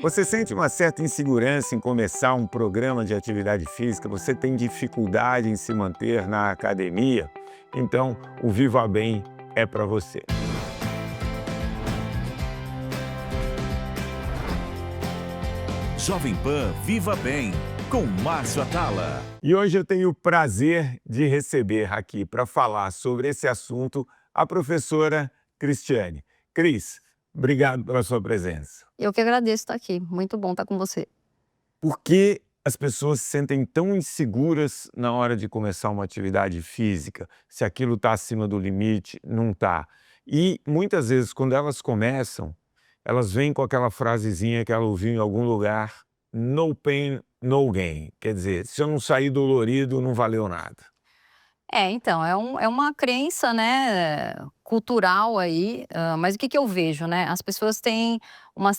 Você sente uma certa insegurança em começar um programa de atividade física? Você tem dificuldade em se manter na academia? Então, o Viva Bem é para você. Jovem Pan Viva Bem, com Márcio Atala. E hoje eu tenho o prazer de receber aqui para falar sobre esse assunto a professora Cristiane. Cris, obrigado pela sua presença. Eu que agradeço estar aqui. Muito bom estar com você. Por que as pessoas se sentem tão inseguras na hora de começar uma atividade física? Se aquilo está acima do limite, não está. E muitas vezes, quando elas começam, elas vêm com aquela frasezinha que ela ouviu em algum lugar: no pain, no gain. Quer dizer, se eu não sair dolorido, não valeu nada. Então, é uma crença, né, cultural aí, mas o que eu vejo, né? As pessoas têm um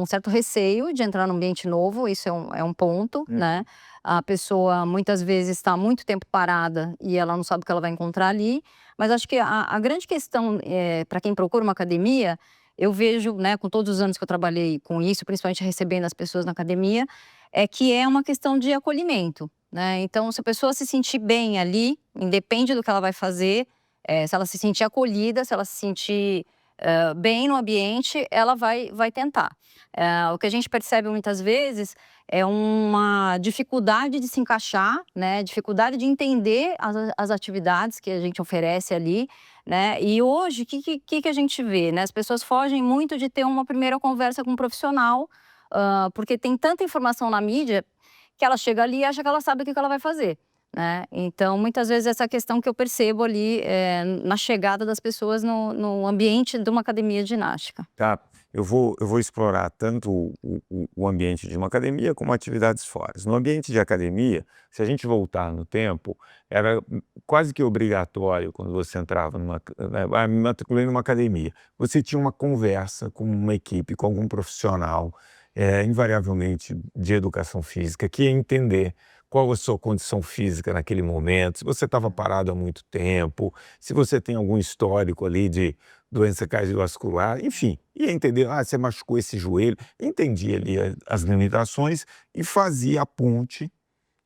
certo receio de entrar num ambiente novo, isso é um ponto, né? A pessoa muitas vezes está muito tempo parada e ela não sabe o que ela vai encontrar ali, mas acho que a grande questão, para quem procura uma academia, eu vejo, né, com todos os anos que eu trabalhei com isso, principalmente recebendo as pessoas na academia, é que é uma questão de acolhimento, né? Então, se a pessoa se sentir bem ali, independe do que ela vai fazer, se ela se sentir acolhida, se ela se sentir bem no ambiente, ela vai tentar. O que a gente percebe muitas vezes é uma dificuldade de se encaixar, né? Dificuldade de entender as atividades que a gente oferece ali, né? E hoje, o que a gente vê, né? As pessoas fogem muito de ter uma primeira conversa com um profissional, porque tem tanta informação na mídia que ela chega ali e acha que ela sabe o que ela vai fazer, né? Então, muitas vezes, essa questão que eu percebo ali na chegada das pessoas no ambiente de uma academia de ginástica. Tá? Eu vou explorar tanto o ambiente de uma academia como atividades fora. No ambiente de academia, se a gente voltar no tempo, era quase que obrigatório quando você entrava me matriculei numa academia. Você tinha uma conversa com uma equipe, com algum profissional, invariavelmente de educação física, que ia entender qual a sua condição física naquele momento, se você estava parado há muito tempo, se você tem algum histórico ali de doença cardiovascular, enfim, ia entender, você machucou esse joelho, entendia ali as limitações e fazia a ponte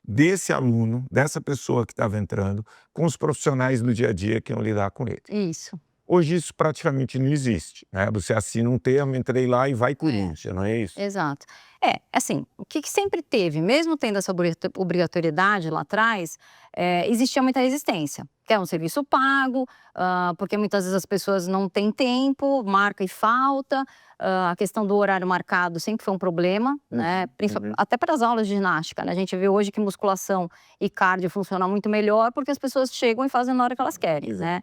desse aluno, dessa pessoa que estava entrando, com os profissionais do dia a dia que iam lidar com ele. Isso. Hoje isso praticamente não existe, né? Você assina um termo, entrei lá e vai Corinthians, não é isso? Exato. Assim, o que sempre teve, mesmo tendo essa obrigatoriedade lá atrás, existia muita resistência. Que é um serviço pago, porque muitas vezes as pessoas não têm tempo, marca e falta. A questão do horário marcado sempre foi um problema, né? Até para as aulas de ginástica, né? A gente vê hoje que musculação e cardio funcionam muito melhor porque as pessoas chegam e fazem na hora que elas querem, né?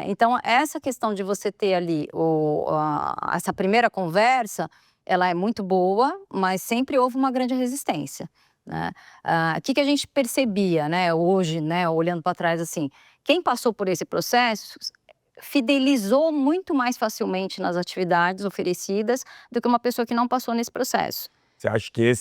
Então, essa questão de você ter ali essa primeira conversa, ela é muito boa, mas sempre houve uma grande resistência, né? O que a gente percebia, né, hoje, né, olhando para trás assim, quem passou por esse processo fidelizou muito mais facilmente nas atividades oferecidas do que uma pessoa que não passou nesse processo. Você acha que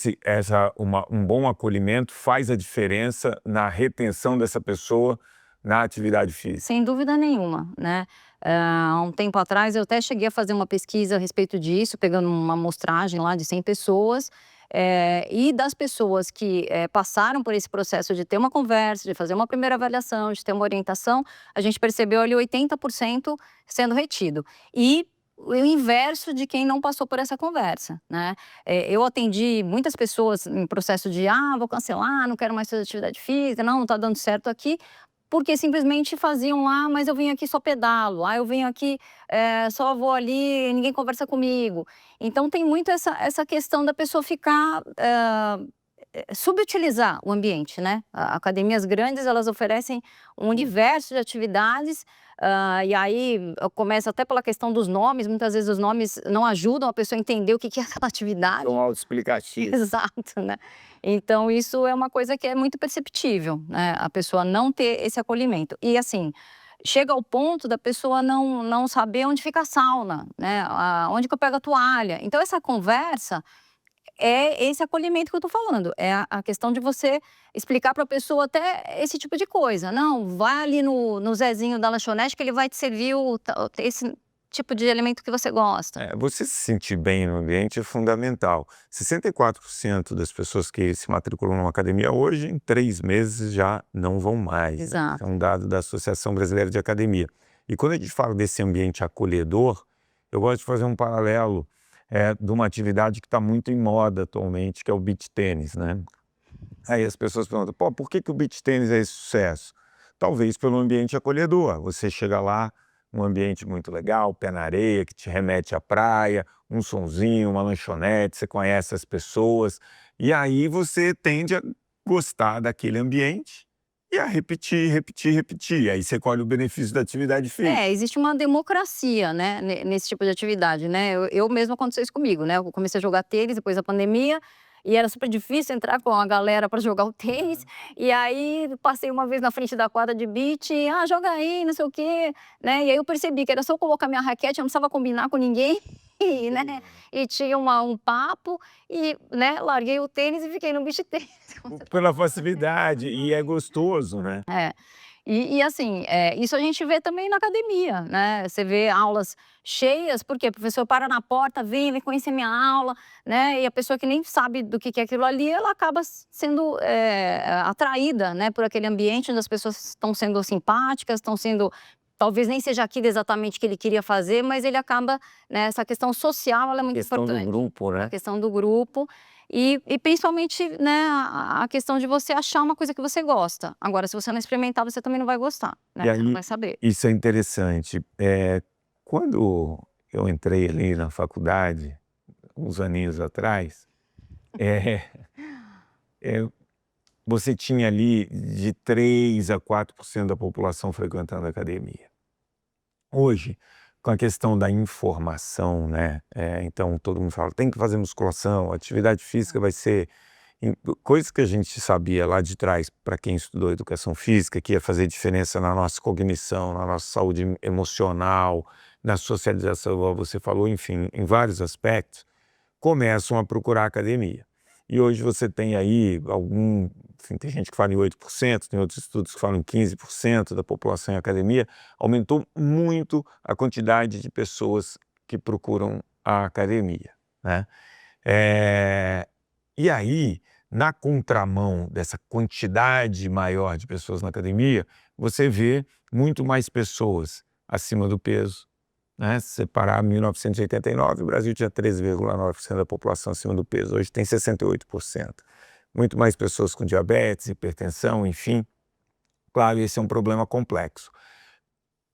um bom acolhimento faz a diferença na retenção dessa pessoa na atividade física? Sem dúvida nenhuma, né? Há um tempo atrás eu até cheguei a fazer uma pesquisa a respeito disso, pegando uma amostragem lá de 100 pessoas, e das pessoas que passaram por esse processo de ter uma conversa, de fazer uma primeira avaliação, de ter uma orientação, a gente percebeu ali 80% sendo retido. E o inverso de quem não passou por essa conversa, né? Eu atendi muitas pessoas em processo de, vou cancelar, não quero mais fazer atividade física, não está dando certo aqui, porque simplesmente faziam lá, mas eu venho aqui só pedalo, eu venho aqui, só vou ali, ninguém conversa comigo. Então tem muito essa questão da pessoa ficar, subutilizar o ambiente, né? Academias grandes, elas oferecem um universo de atividades, e aí começa até pela questão dos nomes, muitas vezes os nomes não ajudam a pessoa a entender o que é aquela atividade. São autoexplicativos. Exato, né? Então isso é uma coisa que é muito perceptível, né? A pessoa não ter esse acolhimento. E assim, chega ao ponto da pessoa não saber onde fica a sauna, né? Onde que eu pego a toalha. Então essa conversa é esse acolhimento que eu tô falando, é a questão de você explicar para a pessoa até esse tipo de coisa. Não, vai ali no Zezinho da lanchonete que ele vai te servir tipo de elemento que você gosta. Você se sentir bem no ambiente é fundamental. 64% das pessoas que se matriculam numa academia hoje, em 3 meses já não vão mais, né? Exato. É um dado da Associação Brasileira de Academia. E quando a gente fala desse ambiente acolhedor, eu gosto de fazer um paralelo de uma atividade que está muito em moda atualmente, que é o beach tênis, né? Aí as pessoas perguntam, pô, por que o beach tênis é esse sucesso? Talvez pelo ambiente acolhedor. Você chega lá, um ambiente muito legal, pé na areia, que te remete à praia, um sonzinho, uma lanchonete, você conhece as pessoas, e aí você tende a gostar daquele ambiente e a repetir, repetir, repetir. Aí você colhe o benefício da atividade física. Existe uma democracia, né, nesse tipo de atividade, né? Eu mesma aconteceu isso comigo, né? Eu comecei a jogar tênis depois da pandemia e era super difícil entrar com a galera para jogar o tênis. E aí passei uma vez na frente da quadra de beach, joga aí, não sei o quê, né? E aí eu percebi que era só colocar minha raquete, eu não precisava combinar com ninguém. E, né? E tinha um papo e, né, larguei o tênis e fiquei no beach tênis. Pela facilidade, e é gostoso, né? E assim, isso a gente vê também na academia, né? Você vê aulas cheias, porque o professor para na porta, vem conhecer minha aula, né? E a pessoa que nem sabe do que é aquilo ali, ela acaba sendo atraída, né, por aquele ambiente onde as pessoas estão sendo simpáticas, estão sendo... Talvez nem seja aquilo exatamente que ele queria fazer, mas ele acaba, né, essa questão social, ela é muito importante. A questão do grupo, né? A questão do grupo. E principalmente, né, a questão de você achar uma coisa que você gosta. Agora, se você não experimentar, você também não vai gostar, né? E aí, Você não vai saber. isso é interessante. Quando eu entrei ali na faculdade, uns aninhos atrás, você tinha ali de 3 a 4% da população frequentando a academia. Hoje, com a questão da informação, né? Então todo mundo fala, tem que fazer musculação, atividade física vai ser... Coisas que a gente sabia lá de trás, para quem estudou educação física, que ia fazer diferença na nossa cognição, na nossa saúde emocional, na socialização, igual você falou, enfim, em vários aspectos, começam a procurar academia. E hoje você tem aí enfim, tem gente que fala em 8%, tem outros estudos que falam em 15% da população em academia. Aumentou muito a quantidade de pessoas que procuram a academia, né? E aí, na contramão dessa quantidade maior de pessoas na academia, você vê muito mais pessoas acima do peso, né? Se separar 1989, o Brasil tinha 13,9% da população acima do peso, hoje tem 68%. Muito mais pessoas com diabetes, hipertensão, enfim. Claro, esse é um problema complexo.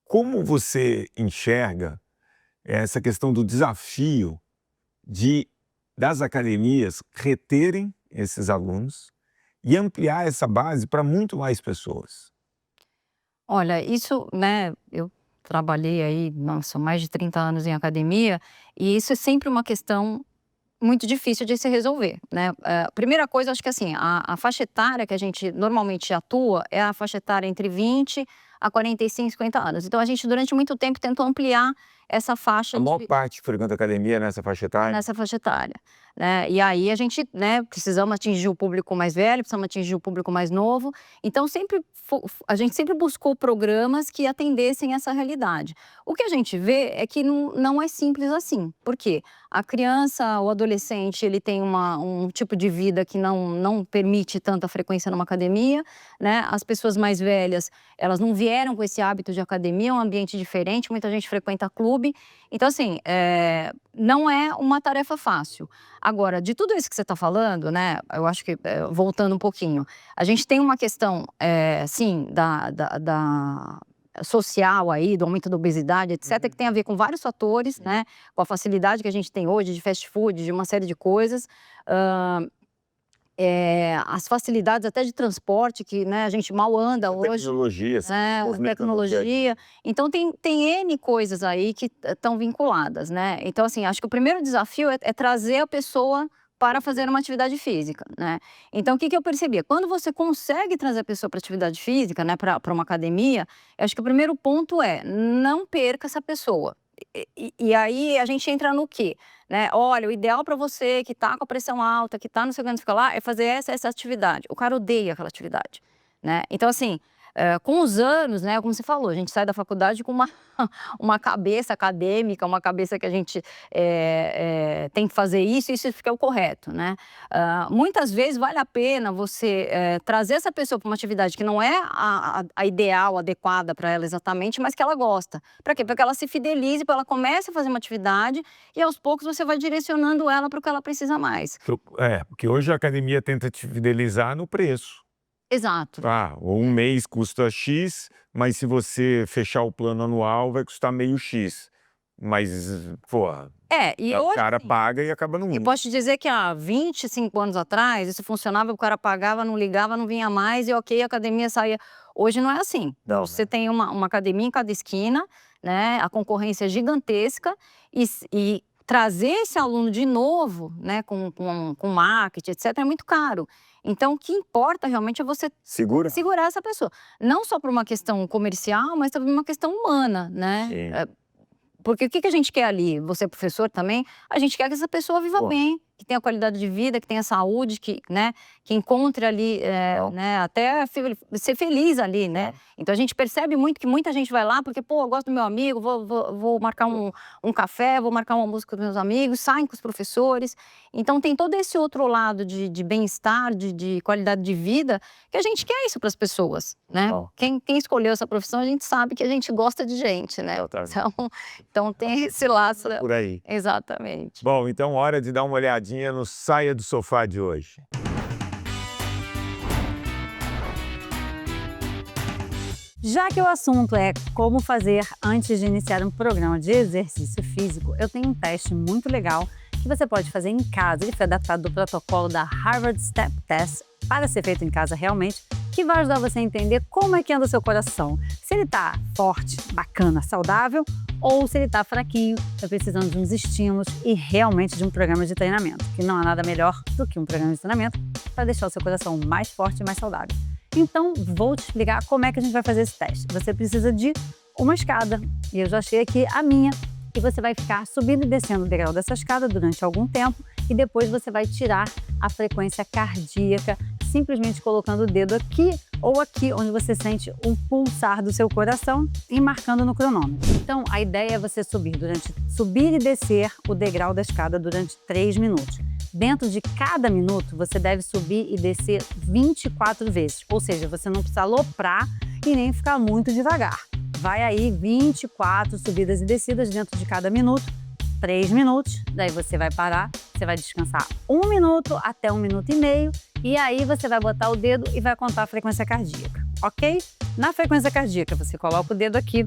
Como você enxerga essa questão do desafio das academias reterem esses alunos e ampliar essa base para muito mais pessoas? Olha, isso, né, eu trabalhei aí, nossa, mais de 30 anos em academia, e isso é sempre uma questão muito difícil de se resolver, né? Primeira coisa, acho que assim, a faixa etária que a gente normalmente atua é a faixa etária entre 20 a 45, 50 anos. Então a gente durante muito tempo tentou ampliar essa faixa A maior parte que frequenta a academia nessa faixa etária? nessa faixa etária, né? E aí a gente, né, precisamos atingir o público mais velho, precisamos atingir o público mais novo. Então a gente sempre buscou programas que atendessem essa realidade. O que a gente vê é que não é simples assim. Por quê? A criança, o adolescente, ele tem um tipo de vida que não permite tanta frequência numa academia, né? As pessoas mais velhas, elas não vieram com esse hábito de academia, é um ambiente diferente, muita gente frequenta clube. Então, assim, não é uma tarefa fácil. Agora, de tudo isso que você está falando, né, eu acho que, voltando um pouquinho, a gente tem uma questão, sim, da social aí, do aumento da obesidade, etc., que tem a ver com vários fatores, né, com a facilidade que a gente tem hoje de fast food, de uma série de coisas. As facilidades até de transporte, que, né, a gente mal anda hoje. Tecnologia, Tecnologia. Então, tem N coisas aí que estão vinculadas, né? Então, assim, acho que o primeiro desafio é trazer a pessoa para fazer uma atividade física, né? Então, o que eu percebia? Quando você consegue trazer a pessoa para atividade física, né, para uma academia, eu acho que o primeiro ponto é não perca essa pessoa. E aí a gente entra no quê? Né? Olha, o ideal para você que está com a pressão alta, que está no seu grande lá, é fazer essa atividade. O cara odeia aquela atividade, né? Então, assim, com os anos, né, como você falou, a gente sai da faculdade com uma cabeça acadêmica, uma cabeça que a gente tem que fazer isso fica o correto, né? Muitas vezes vale a pena você trazer essa pessoa para uma atividade que não é a ideal, adequada para ela exatamente, mas que ela gosta. Para quê? Para que ela se fidelize, para ela comece a fazer uma atividade e aos poucos você vai direcionando ela para o que ela precisa mais. Porque hoje a academia tenta te fidelizar no preço. Exato. Um mês custa X, mas se você fechar o plano anual vai custar meio X. Mas, e o hoje, cara paga e acaba não eu indo. posso te dizer que há 25 anos atrás, isso funcionava, o cara pagava, não ligava, não vinha mais e ok, a academia saía. Hoje não é assim. Não, Você tem uma academia em cada esquina, né? A concorrência é gigantesca e trazer esse aluno de novo, né, com marketing, etc., é muito caro. Então, o que importa realmente é você segurar essa pessoa. Não só por uma questão comercial, mas também uma questão humana, né? Sim. Porque o que a gente quer ali, você é professor também, a gente quer que essa pessoa viva bem, que tenha qualidade de vida, que tenha saúde, que encontre ali, né, até ser feliz ali, né? Então a gente percebe muito que muita gente vai lá porque, eu gosto do meu amigo, vou marcar um café, vou marcar uma música com os meus amigos, saem com os professores. Então tem todo esse outro lado de bem-estar, de qualidade de vida, que a gente quer isso para as pessoas, né? Quem escolheu essa profissão, a gente sabe que a gente gosta de gente, né? Então tem esse laço. Por aí. Exatamente. Bom, então hora de dar uma olhadinha no Saia do Sofá de hoje. Já que o assunto é como fazer antes de iniciar um programa de exercício físico, eu tenho um teste muito legal que você pode fazer em casa. Ele foi adaptado do protocolo da Harvard Step Test para ser feito em casa realmente, que vai ajudar você a entender como é que anda o seu coração. Se ele está forte, bacana, saudável, ou se ele está fraquinho, está precisando de uns estímulos e realmente de um programa de treinamento, que não há nada melhor do que um programa de treinamento para deixar o seu coração mais forte e mais saudável. Então, vou te explicar como é que a gente vai fazer esse teste. Você precisa de uma escada, e eu já achei aqui a minha, e você vai ficar subindo e descendo o degrau dessa escada durante algum tempo, e depois você vai tirar a frequência cardíaca, simplesmente colocando o dedo aqui ou aqui, onde você sente o pulsar do seu coração e marcando no cronômetro. Então, a ideia é você subir e descer o degrau da escada durante 3 minutos. Dentro de cada minuto, você deve subir e descer 24 vezes, ou seja, você não precisa aloprar e nem ficar muito devagar. Vai aí 24 subidas e descidas dentro de cada minuto, 3 minutos, daí você vai parar, você vai descansar 1 minuto até 1 minuto e meio, e aí você vai botar o dedo e vai contar a frequência cardíaca, ok? Na frequência cardíaca, você coloca o dedo aqui,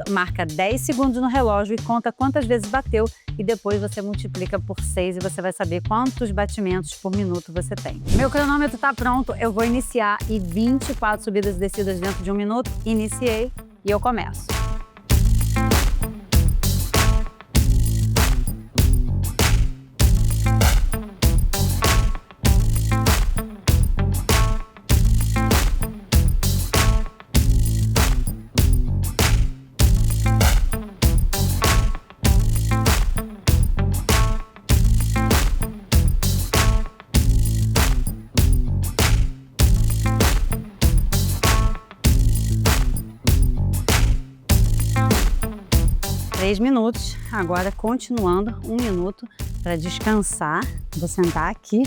marca 10 segundos no relógio e conta quantas vezes bateu, e depois você multiplica por 6 e você vai saber quantos batimentos por minuto você tem. Meu cronômetro está pronto, eu vou iniciar e 24 subidas e descidas dentro de 1 minuto, iniciei e eu começo. Três minutos, agora continuando 1 minuto para descansar. Vou sentar aqui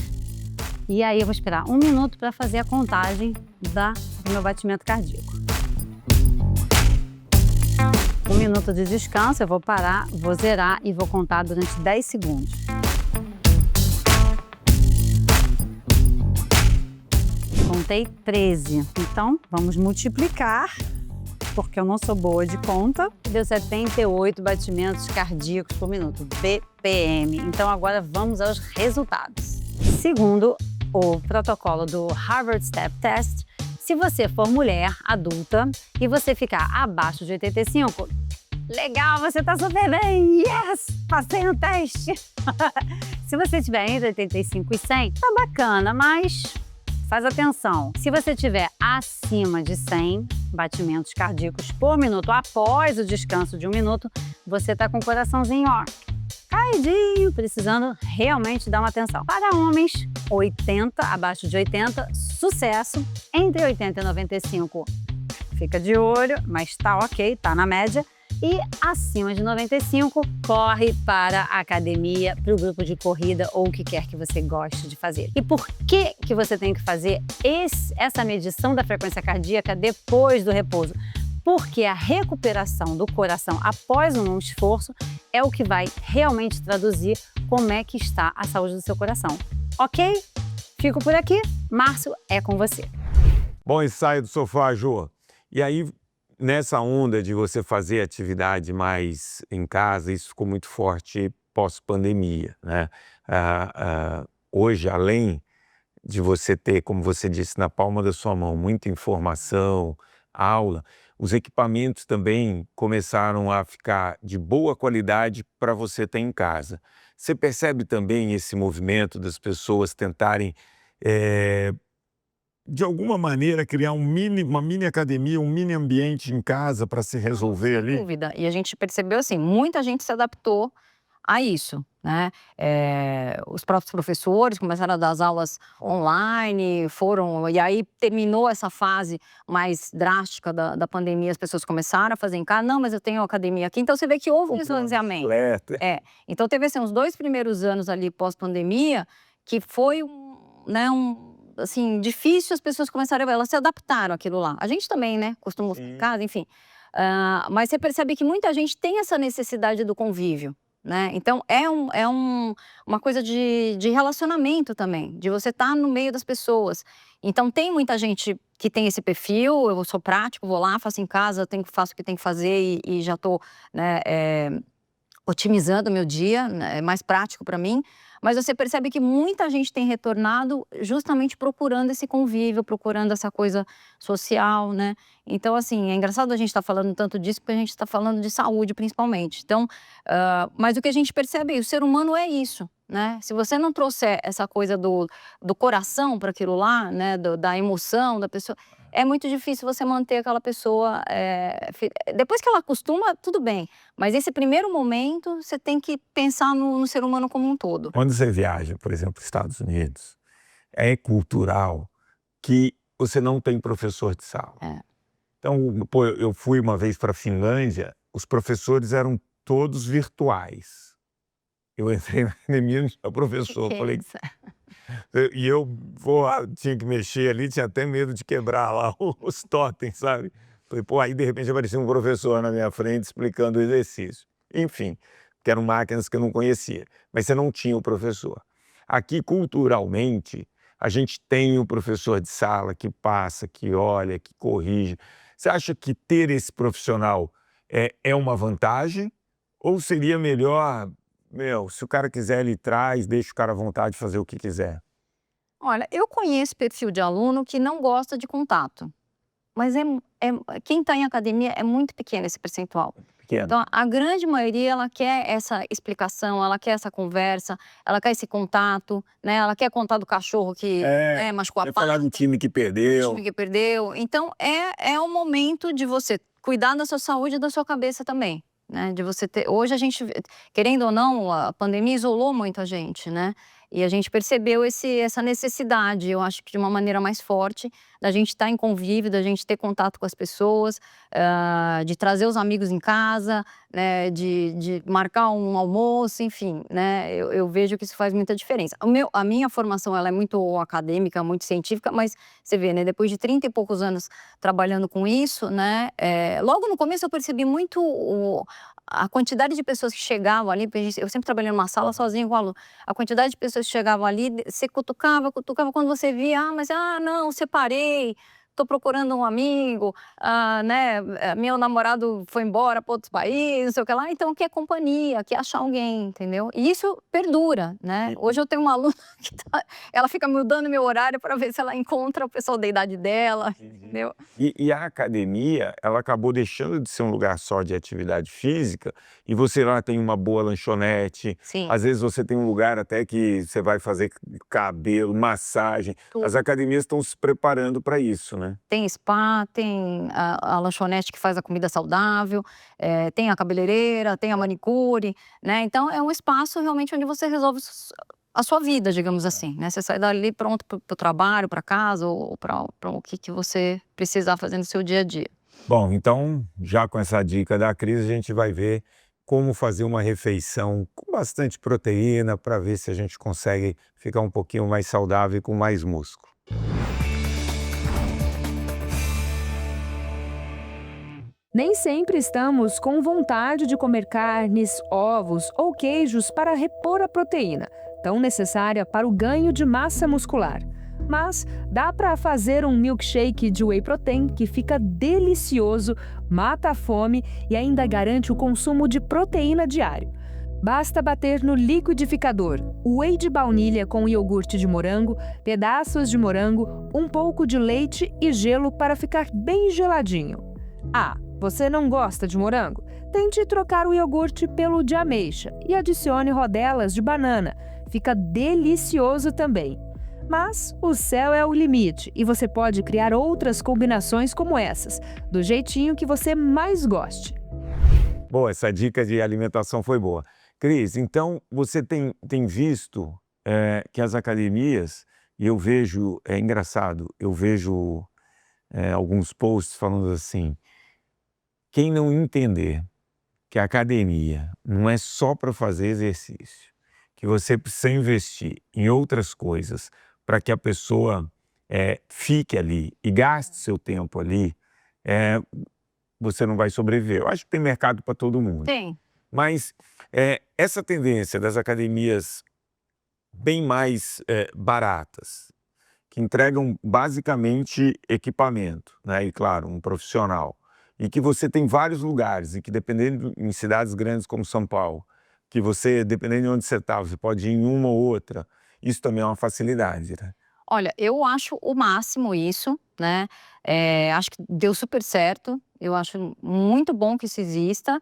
e aí eu vou esperar 1 minuto para fazer a contagem do meu batimento cardíaco. 1 minuto de descanso, eu vou parar, vou zerar e vou contar durante 10 segundos. Contei 13, então vamos multiplicar, porque eu não sou boa de conta. Deu 78 batimentos cardíacos por minuto, BPM. Então agora vamos aos resultados. Segundo o protocolo do Harvard Step Test, se você for mulher adulta e você ficar abaixo de 85, legal, você tá super bem, yes, passei no teste. Se você estiver entre 85 e 100, tá bacana, mas faz atenção, se você estiver acima de 100 batimentos cardíacos por minuto após o descanso de 1 minuto, você tá com o coraçãozinho, ó, caidinho, precisando realmente dar uma atenção. Para homens, 80, abaixo de 80, sucesso. Entre 80 e 95, fica de olho, mas tá ok, tá na média. E acima de 95, corre para a academia, para o grupo de corrida ou o que quer que você goste de fazer. E por que você tem que fazer essa medição da frequência cardíaca depois do repouso? Porque a recuperação do coração após um esforço é o que vai realmente traduzir como é que está a saúde do seu coração. Ok? Fico por aqui. Márcio, é com você. Bom ensaio do sofá, Jô. E aí, nessa onda de você fazer atividade mais em casa, isso ficou muito forte pós-pandemia, né? Hoje, além de você ter, como você disse, na palma da sua mão, muita informação, aula, os equipamentos também começaram a ficar de boa qualidade para você ter em casa. Você percebe também esse movimento das pessoas tentarem, de alguma maneira, criar uma mini academia, um mini ambiente em casa para se resolver ali? Sem dúvida. E a gente percebeu assim, muita gente se adaptou a isso, né? Os próprios professores começaram a dar as aulas online, e aí terminou essa fase mais drástica da pandemia, as pessoas começaram a fazer em casa, não, mas eu tenho academia aqui, então você vê que houve um esvaziamento. Então teve assim, uns 2 primeiros anos ali pós-pandemia, que foi assim, difícil, as pessoas começaram, elas se adaptaram àquilo lá. A gente também, né, costuma ficar em casa, enfim. Mas você percebe que muita gente tem essa necessidade do convívio, né? Então uma coisa de relacionamento também, de você estar no meio das pessoas. Então tem muita gente que tem esse perfil, eu sou prático, vou lá, faço em casa, faço o que tem que fazer e já estou, né, otimizando o meu dia, né, é mais prático para mim. Mas você percebe que muita gente tem retornado justamente procurando esse convívio, procurando essa coisa social, né? Então, assim, é engraçado a gente estar falando tanto disso, porque a gente está falando de saúde, principalmente. Então, mas o que a gente percebe é que o ser humano é isso, né? Se você não trouxer essa coisa do coração para aquilo lá, né? Da emoção da pessoa, é muito difícil você manter aquela pessoa. Depois que ela acostuma, tudo bem. Mas esse primeiro momento, você tem que pensar no ser humano como um todo. Quando você viaja, por exemplo, para os Estados Unidos, é cultural que você não tem professor de sala. Então, pô, eu fui uma vez para a Finlândia, os professores eram todos virtuais. Eu entrei na academia, não tinha professor. Falei, e eu tinha que mexer ali, tinha até medo de quebrar lá os totens, sabe? Falei, pô, aí de repente apareceu um professor na minha frente explicando o exercício. Enfim, que eram máquinas que eu não conhecia, mas você não tinha o professor. Aqui, culturalmente, a gente tem o professor de sala que passa, que olha, que corrige. Você acha que ter esse profissional é uma vantagem? Ou seria melhor, se o cara quiser, ele traz, deixa o cara à vontade de fazer o que quiser? Olha, eu conheço perfil de aluno que não gosta de contato. Mas quem está em academia é muito pequeno esse percentual. Então, a grande maioria, ela quer essa explicação, ela quer essa conversa, ela quer esse contato, né? Ela quer contar do cachorro que machucou a pata. Falar do time que perdeu. Então, é o momento de você cuidar da sua saúde e da sua cabeça também, né? De você ter... Hoje a gente, querendo ou não, a pandemia isolou muito a gente, né? E a gente percebeu essa necessidade, eu acho que de uma maneira mais forte, da gente estar em convívio, da gente ter contato com as pessoas, de trazer os amigos em casa, né, de marcar um almoço, enfim, né, eu vejo que isso faz muita diferença. A minha formação, ela é muito acadêmica, muito científica, mas você vê, né, depois de 30 e poucos anos trabalhando com isso, né, logo no começo eu percebi muito a quantidade de pessoas que chegavam ali, porque eu sempre trabalhei numa sala sozinha com o aluno, a quantidade de pessoas que chegavam ali, você cutucava, quando você via, não, separei, tô procurando um amigo, né, meu namorado foi embora para outros países, não sei o que lá, então quer companhia, quer achar alguém, entendeu? E isso perdura, né? Hoje eu tenho uma aluna que ela fica mudando meu horário para ver se ela encontra o pessoal da idade dela, entendeu? E a academia, ela acabou deixando de ser um lugar só de atividade física, e você lá tem uma boa lanchonete. Sim. Às vezes você tem um lugar até que você vai fazer cabelo, massagem. Tudo. As academias estão se preparando para isso, né? Tem spa, tem a lanchonete que faz a comida saudável, tem a cabeleireira, tem a manicure, né? Então é um espaço realmente onde você resolve a sua vida, digamos assim, né? Você sai dali pronto para o trabalho, para casa ou para o que você precisar fazer no seu dia a dia. Bom, então, já com essa dica da Cris, a gente vai ver como fazer uma refeição com bastante proteína para ver se a gente consegue ficar um pouquinho mais saudável e com mais músculo. Nem sempre estamos com vontade de comer carnes, ovos ou queijos para repor a proteína, tão necessária para o ganho de massa muscular. Mas dá para fazer um milkshake de whey protein que fica delicioso, mata a fome e ainda garante o consumo de proteína diário. Basta bater no liquidificador o whey de baunilha com iogurte de morango, pedaços de morango, um pouco de leite e gelo para ficar bem geladinho. Ah, você não gosta de morango? Tente trocar o iogurte pelo de ameixa e adicione rodelas de banana. Fica delicioso também. Mas o céu é o limite e você pode criar outras combinações como essas, do jeitinho que você mais goste. Boa, essa dica de alimentação foi boa. Cris, então você tem visto que as academias, e eu vejo, é engraçado, eu vejo alguns posts falando assim, quem não entender que a academia não é só para fazer exercício, que você precisa investir em outras coisas para que a pessoa fique ali e gaste seu tempo ali, você não vai sobreviver. Eu acho que tem mercado para todo mundo. Tem. Mas essa tendência das academias bem mais baratas, que entregam basicamente equipamento, né? E claro, um profissional, e que você tem vários lugares, e que dependendo em cidades grandes como São Paulo, que você, dependendo de onde você está, você pode ir em uma ou outra, isso também é uma facilidade, né? Olha, eu acho o máximo isso, né? Acho que deu super certo. Eu acho muito bom que isso exista.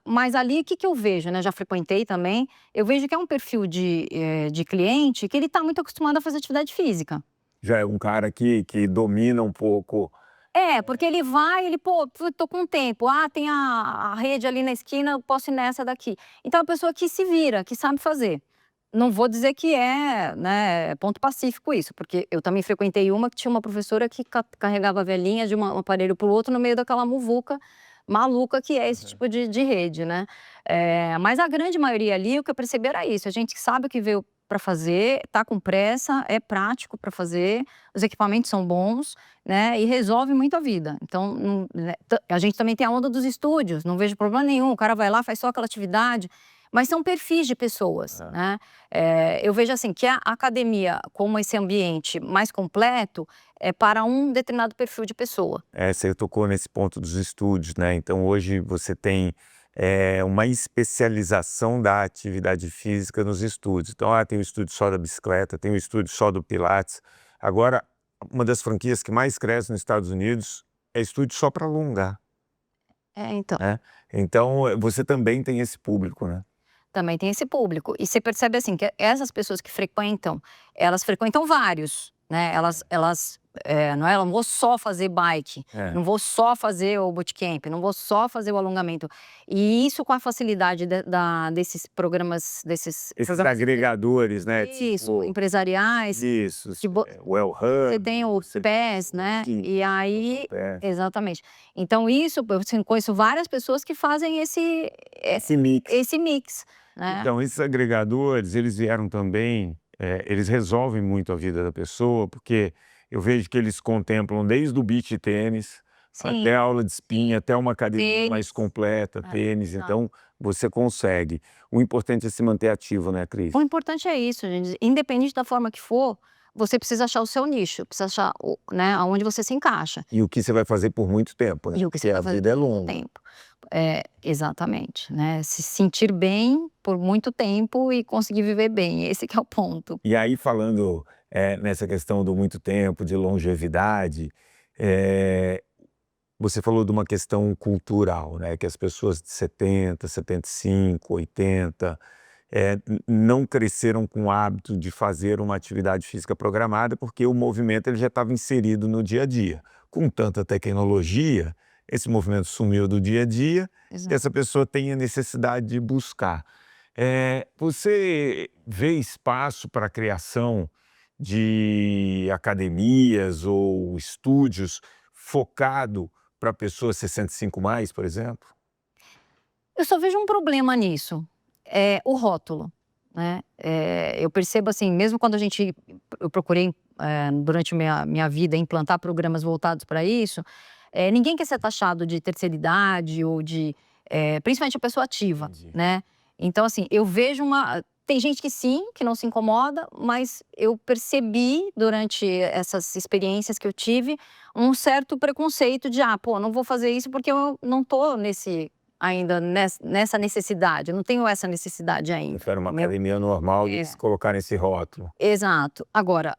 Mas ali, o que eu vejo, né? Já frequentei também. Eu vejo que é um perfil de cliente que ele está muito acostumado a fazer atividade física. Já é um cara que domina um pouco. Porque ele vai, pô, tô com tempo. Ah, tem a rede ali na esquina, eu posso ir nessa daqui. Então, é uma pessoa que se vira, que sabe fazer. Não vou dizer que né, ponto pacífico isso, porque eu também frequentei uma que tinha uma professora que carregava a velhinha de um aparelho para o outro no meio daquela muvuca maluca que é esse tipo de rede, né? Mas a grande maioria ali, o que eu percebi era isso. A gente sabe o que veio para fazer, tá com pressa, é prático para fazer, os equipamentos são bons, né? E resolve muito a vida. Então, a gente também tem a onda dos estúdios, não vejo problema nenhum. O cara vai lá, faz só aquela atividade. Mas são perfis de pessoas, né? Eu vejo assim que a academia, como esse ambiente mais completo, é para um determinado perfil de pessoa. Você tocou nesse ponto dos estúdios, né? Então hoje você tem uma especialização da atividade física nos estúdios. Então tem o estúdio só da bicicleta, tem o estúdio só do Pilates. Agora, uma das franquias que mais cresce nos Estados Unidos é estúdio só para alongar. Então. Então você também tem esse público, né? Também tem esse público. E você percebe assim, que essas pessoas que frequentam, elas frequentam vários, né? Não vou só fazer bike, não vou só fazer o bootcamp, não vou só fazer o alongamento. E isso com a facilidade desses programas, Esses agregadores, né? Isso, tipo, empresariais. Isso, Well Hub. Você tem o PES, né? E aí, exatamente. Então isso, eu conheço várias pessoas que fazem esse mix. Né? Então, esses agregadores, eles vieram também, eles resolvem muito a vida da pessoa, porque eu vejo que eles contemplam desde o beach tênis, até a aula de spin, até uma academia mais completa, tênis, então você consegue. O importante é se manter ativo, né, Cris? O importante é isso, gente. Independente da forma que for, você precisa achar o seu nicho, precisa achar, né, aonde você se encaixa. E o que você vai fazer por muito tempo, né? E o que você vai fazer por muito tempo. Exatamente, né? Se sentir bem por muito tempo e conseguir viver bem, esse que é o ponto. E aí, falando nessa questão do muito tempo, de longevidade, você falou de uma questão cultural, né? Que as pessoas de 70, 75, 80 não cresceram com o hábito de fazer uma atividade física programada, porque o movimento ele já estava inserido no dia a dia. Com tanta tecnologia, esse movimento sumiu do dia a dia. Exato. E essa pessoa tem a necessidade de buscar. Você vê espaço para a criação de academias ou estúdios focado para pessoas 65+, por exemplo? Eu só vejo um problema nisso, é o rótulo, né? Eu percebo assim, mesmo quando eu procurei durante minha vida implantar programas voltados para isso, ninguém quer ser taxado de terceira idade ou principalmente a pessoa ativa, Entendi. né? Então assim, eu vejo tem gente que sim, que não se incomoda, mas eu percebi durante essas experiências que eu tive um certo preconceito de pô, não vou fazer isso porque eu não tô ainda nessa necessidade, eu não tenho essa necessididade ainda. Prefere uma academia normal e se colocar nesse rótulo. Exato. Agora,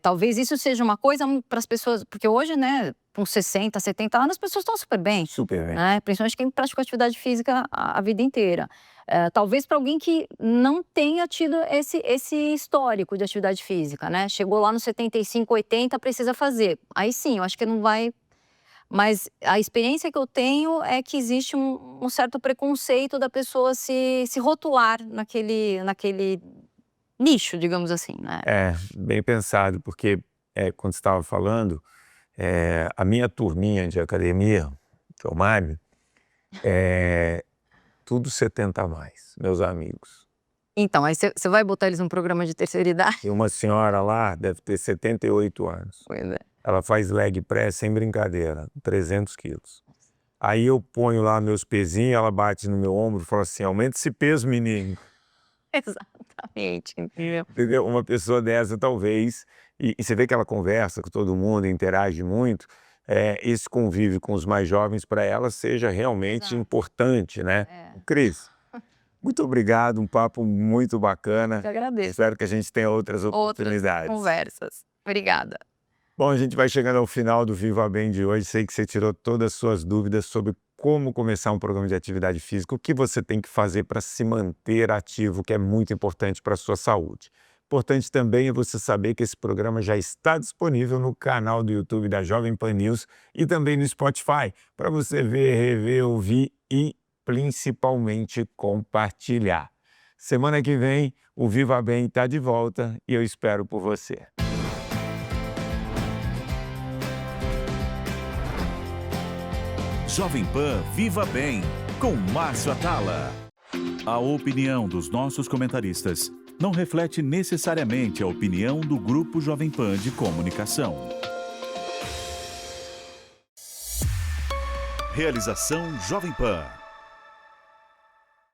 talvez isso seja uma coisa para as pessoas, porque hoje, né, com 60, 70 anos, as pessoas estão super bem. Super bem. Né? Principalmente quem praticou atividade física a vida inteira. Talvez para alguém que não tenha tido esse histórico de atividade física, né? Chegou lá nos 75, 80, precisa fazer. Aí sim, eu acho que não vai... Mas a experiência que eu tenho é que existe um certo preconceito da pessoa se rotular naquele nicho, digamos assim, né? Bem pensado, porque quando você estava falando, a minha turminha de academia, que eu malho, tudo 70+, meus amigos. Então, aí você vai botar eles num programa de terceira idade? E uma senhora lá deve ter 78 anos. Pois é. Ela faz leg press sem brincadeira, 300 quilos. Aí eu ponho lá meus pezinhos, ela bate no meu ombro e fala assim, aumenta esse peso, menino. Exatamente, entendeu? Entendeu? Uma pessoa dessa, talvez, e você vê que ela conversa com todo mundo, interage muito, esse convívio com os mais jovens para ela seja realmente importante, né? Cris, muito obrigado, um papo muito bacana. Eu agradeço. Espero que a gente tenha outras oportunidades. Conversas. Obrigada. Bom, a gente vai chegando ao final do Viva Bem de hoje. Sei que você tirou todas as suas dúvidas sobre como começar um programa de atividade física, o que você tem que fazer para se manter ativo, que é muito importante para a sua saúde. Importante também é você saber que esse programa já está disponível no canal do YouTube da Jovem Pan News e também no Spotify, para você ver, rever, ouvir e principalmente compartilhar. Semana que vem, o Viva Bem está de volta e eu espero por você. Jovem Pan Viva Bem, com Márcio Atala. A opinião dos nossos comentaristas não reflete necessariamente a opinião do Grupo Jovem Pan de Comunicação. Realização Jovem Pan.